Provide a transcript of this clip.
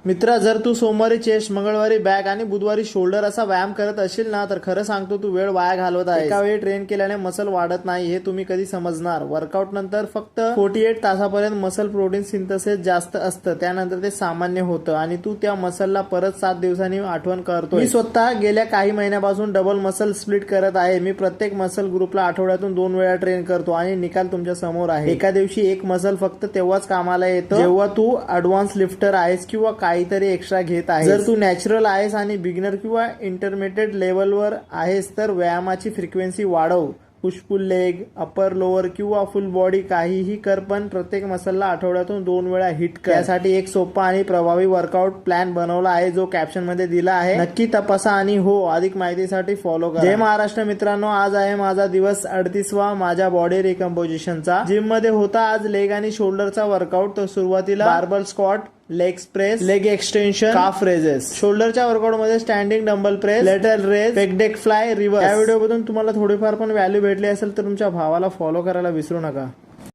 मित्रा, जर तू सोमवारी चेस्ट, मंगळवारी बॅक आणि बुधवारी शोल्डर असा व्यायाम करत असशील ना, तर खरं सांगतो तू वेळ वाया घालवत आहे. एका वेळी ट्रेन केल्याने मसल वाढत नाही हे तुम्ही कधी समजणार. वर्कआउट नंतर फक्त 48 तासापर्यंत मसल प्रोटीन सिंथेसिस जास्त असतं, त्यानंतर ते सामान्य होतं आणि तू त्या मसलला परत 7 दिवसांनी आठवण करतो. मी स्वतः गेल्या काही महिन्यापासून डबल मसल स्प्लिट करत आहे. मी प्रत्येक मसल ग्रुपला आठवड्यातून 2 वेळा ट्रेन करतो आणि निकाल तुमच्या समोर आहे. एका दिवशी एक मसल फक्त तेव्हाच कामाला येतं जेव्हा तू ऍडव्हान्स लिफ्टर आहेस किंवा काहीतरी एक्स्ट्रा घेत आहे. जर तू नॅचरल आहेस आणि बिगिनर किंवा इंटरमिडिएट लेवलवर आहेस तर व्यायामाची फ्रिक्वेन्सी वाढव. Push pull leg, upper lower किंवा फुल बॉडी काहीही कर, पण प्रत्येक मसलला आठवड्यातून 2 वेळा हिट कर. यासाठी एक सोपा आणि प्रभावी वर्कआउट प्लॅन बनवला आहे जो कॅप्शन मध्ये दिला आहे. नक्की तपासा आणि हो, अधिक माहितीसाठी फॉलो करा. जय महाराष्ट्र मित्रांनो, आज आहे माझा दिवस 38वा माझ्या बॉडी रिकम्पोजिशनचा. जिम मध्ये होता आज लेग आणि शोल्डरचा वर्कआउट. तर सुरुवातीला barbell squat, leg press, leg extension, calf raises. शोल्डरच्या वर्कआउट मध्ये standing dumbbell press, lateral raise, pec deck fly, reverse. या व्हिडिओमधून तुम्हाला थोडीफार पण व्हॅल्यू भेटली असेल तर तुमच्या भावाला फॉलो करायला विसरू नका.